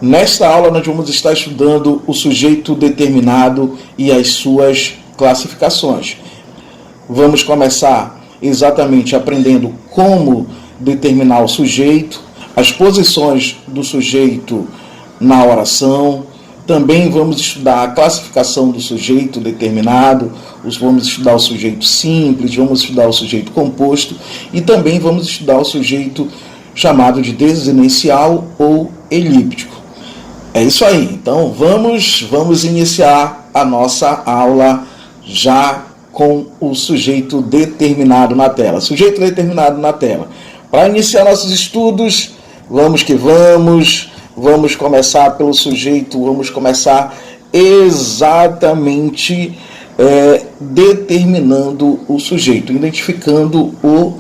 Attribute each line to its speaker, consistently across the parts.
Speaker 1: Nesta aula nós vamos estar estudando o sujeito determinado e as suas classificações. Vamos começar exatamente aprendendo como determinar o sujeito, as posições do sujeito na oração. Também vamos estudar a classificação do sujeito determinado, vamos estudar o sujeito simples, vamos estudar o sujeito composto e também vamos estudar o sujeito chamado de desinencial ou elíptico. É isso aí, então vamos iniciar a nossa aula já com o sujeito determinado na tela. Sujeito determinado na tela. Para iniciar nossos estudos, vamos começar pelo sujeito, vamos começar exatamente determinando o sujeito, identificando o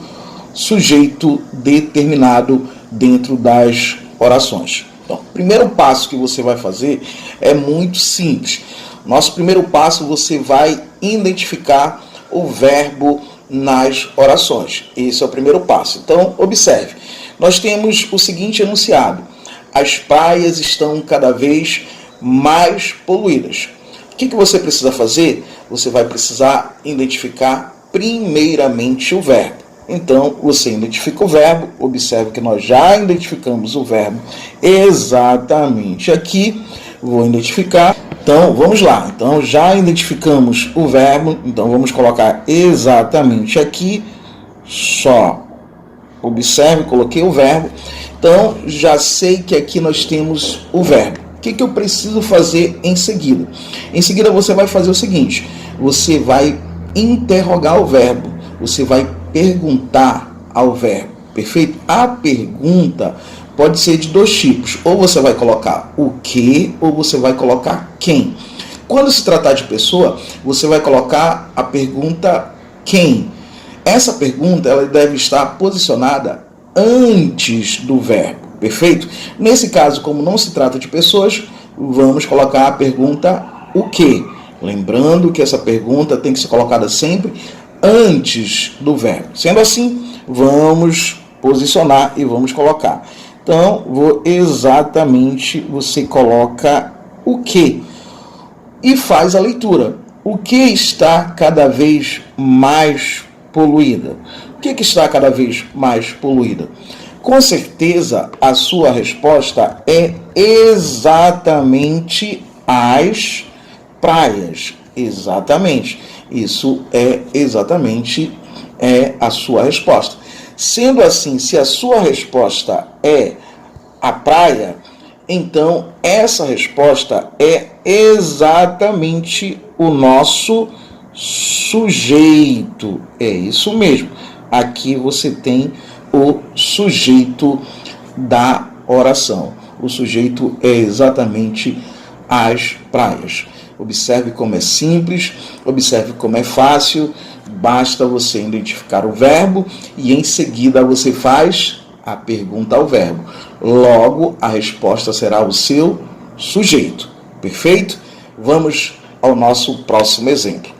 Speaker 1: sujeito determinado dentro das orações. Então, o primeiro passo que você vai fazer é muito simples. Nosso primeiro passo, você vai identificar o verbo nas orações. Esse é o primeiro passo. Então, observe. Nós temos o seguinte enunciado: as praias estão cada vez mais poluídas. O que você precisa fazer? Você vai precisar identificar primeiramente o verbo. Então, você identifica o verbo, observe que nós já identificamos o verbo exatamente aqui. Vou identificar. Então, vamos lá. Então, já identificamos o verbo, então vamos colocar exatamente aqui. Só observe, coloquei o verbo. Então, já sei que aqui nós temos o verbo. O que eu preciso fazer em seguida? Em seguida, você vai fazer o seguinte: você vai interrogar o verbo, você vai perguntar ao verbo, perfeito? A pergunta pode ser de dois tipos: ou você vai colocar o que, ou você vai colocar quem. Quando se tratar de pessoa, você vai colocar a pergunta quem. Essa pergunta ela deve estar posicionada antes do verbo, perfeito? Nesse caso, como não se trata de pessoas, vamos colocar a pergunta o que. Lembrando que essa pergunta tem que ser colocada sempre antes do verbo. Sendo assim, vamos posicionar e vamos colocar. Então, você coloca o que e faz a leitura. O que está cada vez mais poluída? O que está cada vez mais poluída? Com certeza, a sua resposta é exatamente as praias. Exatamente. Isso é exatamente a sua resposta. Sendo assim, se a sua resposta é a praia, então essa resposta é exatamente o nosso sujeito. É isso mesmo. Aqui você tem o sujeito da oração. O sujeito é exatamente as praias. Observe como é simples, observe como é fácil. Basta você identificar o verbo e em seguida você faz a pergunta ao verbo. Logo, a resposta será o seu sujeito. Perfeito? Vamos ao nosso próximo exemplo.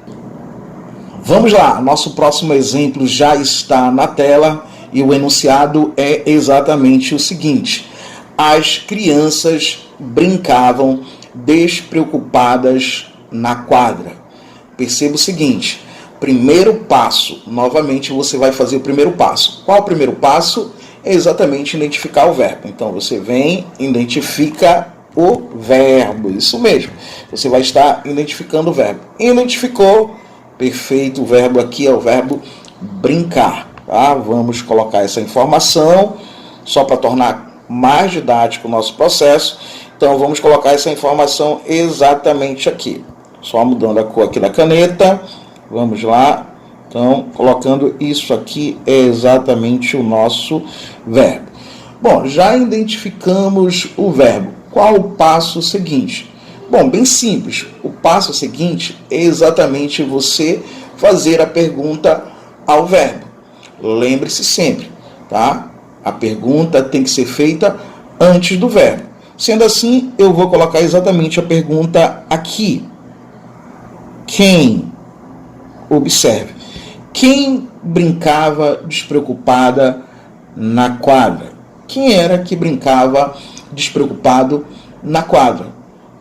Speaker 1: Vamos lá, nosso próximo exemplo já está na tela e o enunciado é exatamente o seguinte: as crianças brincavam despreocupadas na quadra. Perceba o seguinte: primeiro passo, novamente você vai fazer o primeiro passo. Qual o primeiro passo? É exatamente identificar o verbo. Então você vem, identifica o verbo, isso mesmo. Você vai estar identificando o verbo. Identificou, perfeito, o verbo aqui é o verbo brincar. Tá? Vamos colocar essa informação só para tornar mais didático o nosso processo. Então vamos colocar essa informação exatamente aqui. Só mudando a cor aqui da caneta. Vamos lá. Então, colocando isso aqui é exatamente o nosso verbo. Bom, já identificamos o verbo. Qual o passo seguinte? Bom, bem simples. O passo seguinte é exatamente você fazer a pergunta ao verbo. Lembre-se sempre, tá? A pergunta tem que ser feita antes do verbo. Sendo assim, eu vou colocar exatamente a pergunta aqui. Quem? Observe. Quem brincava despreocupada na quadra? Quem era que brincava despreocupado na quadra.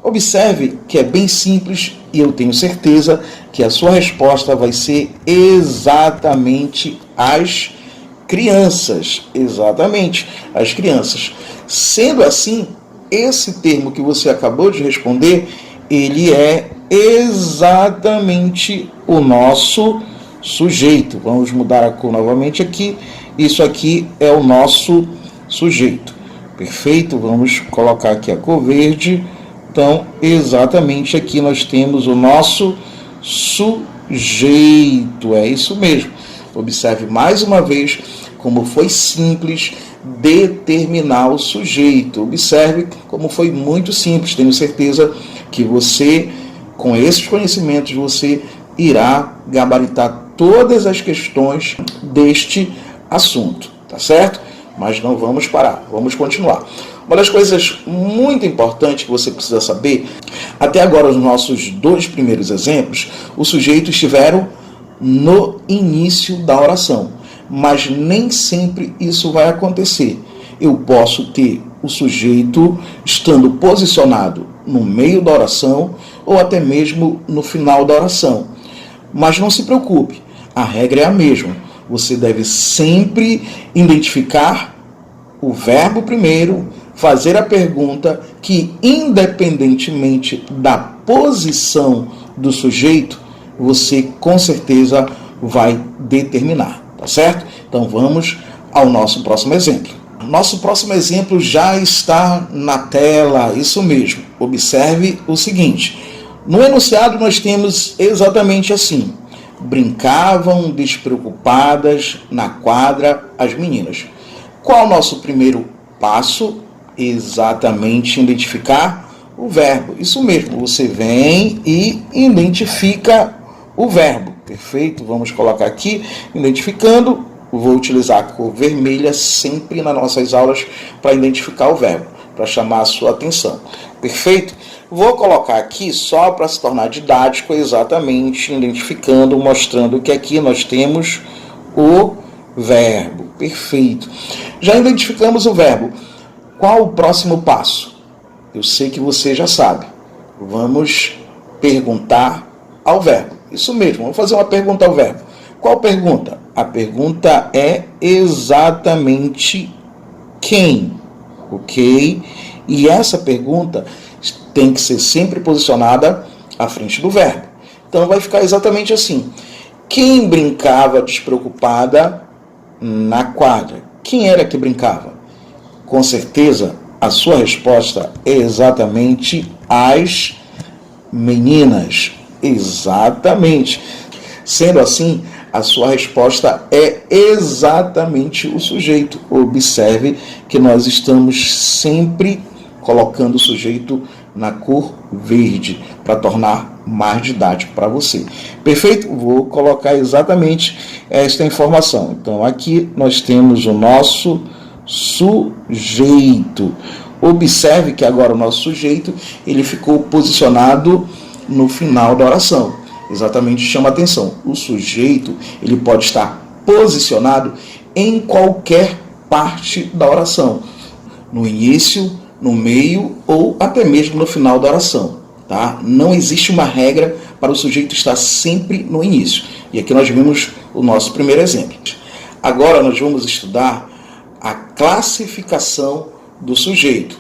Speaker 1: Observe que é bem simples e eu tenho certeza que a sua resposta vai ser exatamente as crianças. Exatamente, as crianças. Sendo assim, esse termo que você acabou de responder, ele é exatamente o nosso sujeito. Vamos mudar a cor novamente aqui. Isso aqui é o nosso sujeito. Perfeito? Vamos colocar aqui a cor verde. Então, exatamente aqui nós temos o nosso sujeito. É isso mesmo. Observe mais uma vez como foi simples determinar o sujeito. Observe como foi muito simples. Tenho certeza que você, com esses conhecimentos, você irá gabaritar todas as questões deste assunto, tá certo? Mas não vamos parar, vamos continuar. Uma das coisas muito importantes que você precisa saber, até agora os nossos dois primeiros exemplos, os sujeitos estiveram no início da oração, mas nem sempre isso vai acontecer. Eu posso ter o sujeito estando posicionado no meio da oração ou até mesmo no final da oração. Mas não se preocupe, a regra é a mesma. Você deve sempre identificar o verbo primeiro, fazer a pergunta que, independentemente da posição do sujeito, você com certeza vai determinar, tá certo? Então vamos ao nosso próximo exemplo. Nosso próximo exemplo já está na tela, isso mesmo. Observe o seguinte. No enunciado nós temos exatamente assim: brincavam despreocupadas na quadra as meninas. Qual o nosso primeiro passo? Exatamente identificar o verbo. Isso mesmo, você vem e identifica o verbo. Perfeito? Vamos colocar aqui, identificando. Vou utilizar a cor vermelha sempre nas nossas aulas para identificar o verbo, para chamar a sua atenção. Perfeito? Vou colocar aqui só para se tornar didático, exatamente identificando, mostrando que aqui nós temos o verbo. Perfeito. Já identificamos o verbo. Qual o próximo passo? Eu sei que você já sabe. Vamos perguntar ao verbo. Isso mesmo, vamos fazer uma pergunta ao verbo. Qual pergunta? A pergunta é exatamente quem, ok? E essa pergunta tem que ser sempre posicionada à frente do verbo. Então vai ficar exatamente assim: quem brincava despreocupada na quadra? Quem era que brincava? Com certeza a sua resposta é exatamente as meninas. Exatamente. Sendo assim, a sua resposta é exatamente o sujeito. Observe que nós estamos sempre colocando o sujeito na cor verde para tornar mais didático para você. Perfeito? Vou colocar exatamente esta informação. Então, aqui nós temos o nosso sujeito. Observe que agora o nosso sujeito ele ficou posicionado no final da oração. Exatamente, chama atenção. O sujeito ele pode estar posicionado em qualquer parte da oração, no início, no meio ou até mesmo no final da oração, tá? Não existe uma regra para o sujeito estar sempre no início. E aqui nós vimos o nosso primeiro exemplo. Agora nós vamos estudar a classificação do sujeito.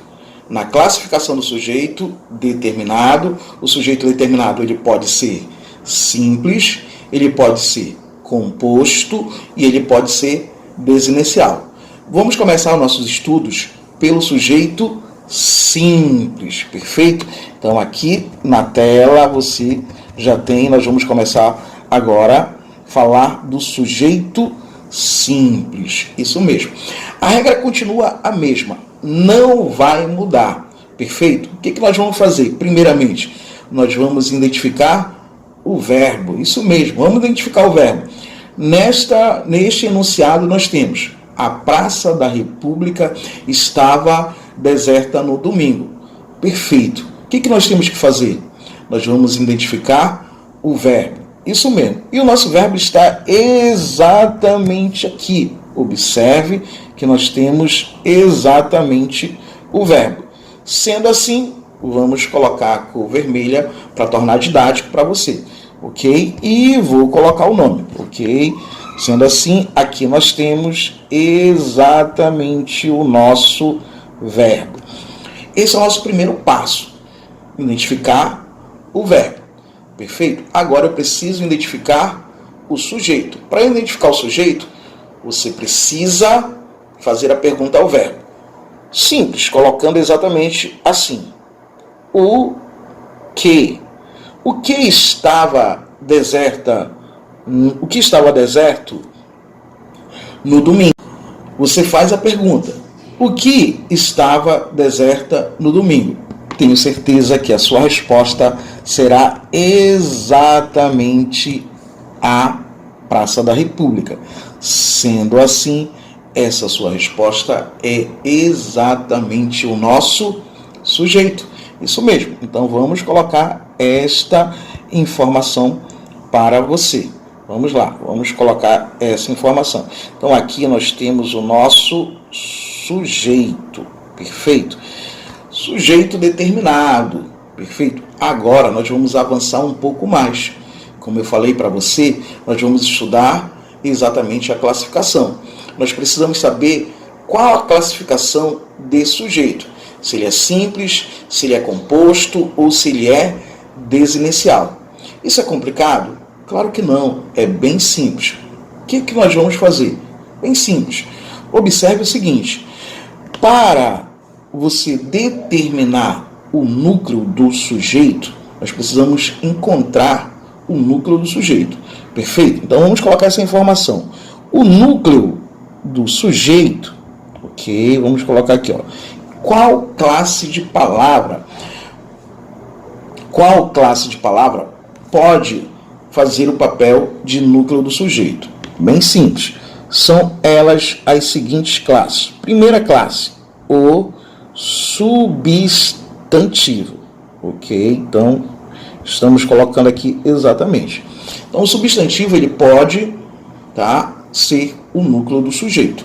Speaker 1: Na classificação do sujeito determinado, o sujeito determinado ele pode ser simples, ele pode ser composto e ele pode ser desinicial. Vamos começar os nossos estudos pelo sujeito simples, perfeito? Então aqui na tela você já tem, nós vamos começar agora a falar do sujeito simples, isso mesmo. A regra continua a mesma, não vai mudar, perfeito? O que nós vamos fazer? Primeiramente, nós vamos identificar o verbo, isso mesmo, vamos identificar o verbo. Neste enunciado nós temos: a Praça da República estava deserta no domingo. Perfeito. O que nós temos que fazer? Nós vamos identificar o verbo, isso mesmo. E o nosso verbo está exatamente aqui. Observe que nós temos exatamente o verbo. Sendo assim, vamos colocar a cor vermelha para tornar didático para você, ok? E vou colocar o nome, ok? Sendo assim, aqui nós temos exatamente o nosso verbo. Esse é o nosso primeiro passo, identificar o verbo, perfeito? Agora eu preciso identificar o sujeito. Para identificar o sujeito, você precisa fazer a pergunta ao verbo. Simples, colocando exatamente assim. O que? O que estava deserto no domingo? Você faz a pergunta. O que estava deserta no domingo? Tenho certeza que a sua resposta será exatamente a Praça da República. Sendo assim, essa sua resposta é exatamente o nosso sujeito. Isso mesmo. Então vamos colocar esta informação para você. Vamos lá, vamos colocar essa informação. Então aqui nós temos o nosso sujeito, perfeito? Sujeito determinado, perfeito? Agora nós vamos avançar um pouco mais. Como eu falei para você, nós vamos estudar exatamente a classificação. Nós precisamos saber qual a classificação de sujeito. Se ele é simples, se ele é composto ou se ele é desinicial. Isso é complicado? Claro que não, é bem simples. O que nós vamos fazer? Bem simples. Observe o seguinte, para você determinar o núcleo do sujeito, nós precisamos encontrar o núcleo do sujeito. Perfeito? Então vamos colocar essa informação. O núcleo do sujeito, ok? Vamos colocar aqui, ó. Qual classe de palavra pode fazer o papel de núcleo do sujeito? Bem simples. São elas as seguintes classes. Primeira classe, o substantivo. Ok? Então, estamos colocando aqui exatamente. Então, o substantivo ele pode, ser o núcleo do sujeito.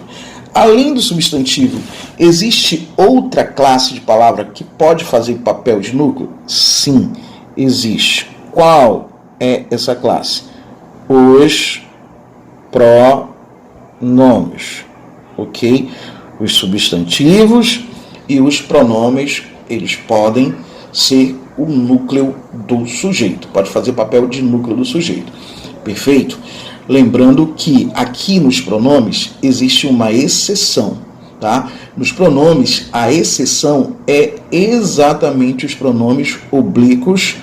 Speaker 1: Além do substantivo, existe outra classe de palavra que pode fazer papel de núcleo? Sim, existe. Qual é essa classe? Os pronomes, ok? Os substantivos e os pronomes, eles podem ser o núcleo do sujeito, pode fazer papel de núcleo do sujeito, perfeito? Lembrando que aqui nos pronomes existe uma exceção, tá? Nos pronomes, a exceção é exatamente os pronomes oblíquos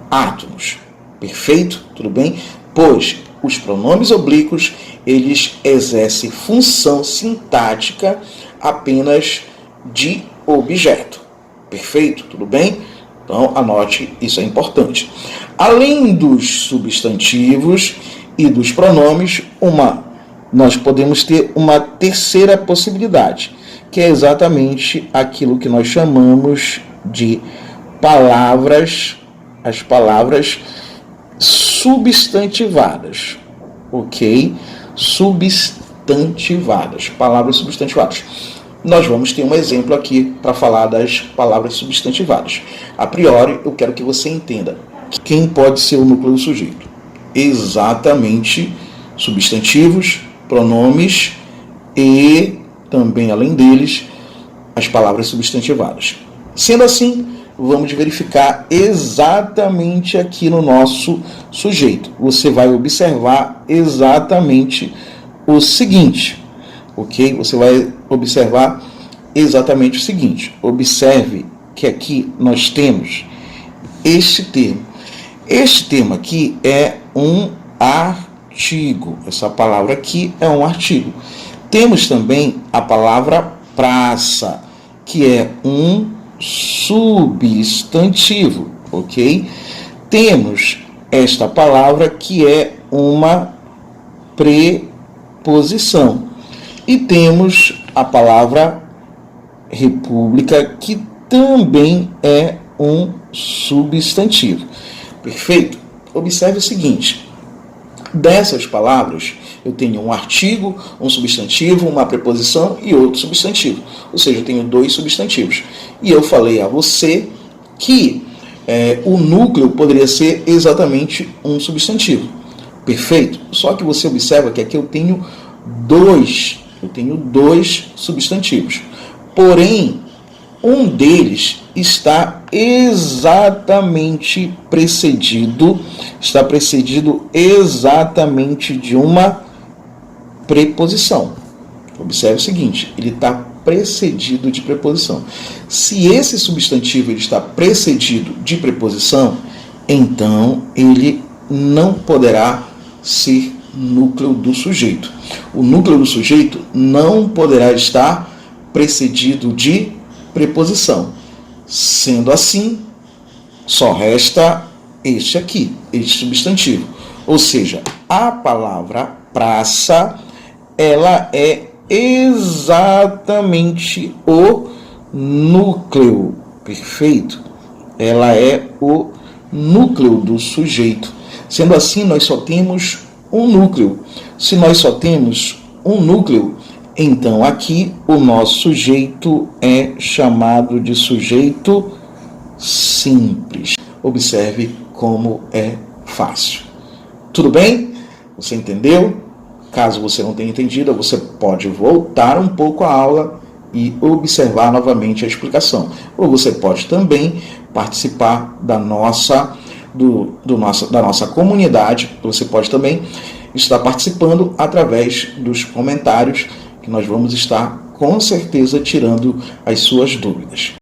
Speaker 1: átomos, perfeito? Tudo bem? Pois os pronomes oblíquos, eles exercem função sintática apenas de objeto, perfeito? Tudo bem? Então, anote, isso é importante. Além dos substantivos e dos pronomes, nós podemos ter uma terceira possibilidade, que é exatamente aquilo que nós chamamos de palavras, as palavras substantivadas, ok? Substantivadas, palavras substantivadas. Nós vamos ter um exemplo aqui para falar das palavras substantivadas. A priori, eu quero que você entenda quem pode ser o núcleo do sujeito. Exatamente substantivos, pronomes e também, além deles, as palavras substantivadas. Sendo assim, vamos verificar exatamente aqui no nosso sujeito. Você vai observar exatamente o seguinte, ok? Você vai observar exatamente o seguinte. Observe que aqui nós temos este termo. Este termo aqui é um artigo. Essa palavra aqui é um artigo. Temos também a palavra praça, que é um substantivo, ok? Temos esta palavra que é uma preposição. E temos a palavra república, que também é um substantivo. Perfeito? Observe o seguinte, dessas palavras, Eu tenho um artigo, um substantivo, uma preposição e outro substantivo. Ou seja, eu tenho 2 substantivos. E eu falei a você que o núcleo poderia ser exatamente um substantivo. Perfeito? Só que você observa que aqui eu tenho dois substantivos. Porém, um deles está exatamente precedido exatamente de uma preposição. Observe o seguinte, ele está precedido de preposição. Se esse substantivo ele está precedido de preposição, então ele não poderá ser núcleo do sujeito. O núcleo do sujeito não poderá estar precedido de preposição. Sendo assim, só resta este aqui, este substantivo. Ou seja, a palavra praça, ela é exatamente o núcleo, perfeito? Ela é o núcleo do sujeito. Sendo assim, nós só temos um núcleo. Se nós só temos um núcleo, então aqui o nosso sujeito é chamado de sujeito simples. Observe como é fácil. Tudo bem? Você entendeu? Caso você não tenha entendido, você pode voltar um pouco a aula e observar novamente a explicação. Ou você pode também participar da nossa comunidade. Você pode também estar participando através dos comentários, que nós vamos estar com certeza tirando as suas dúvidas.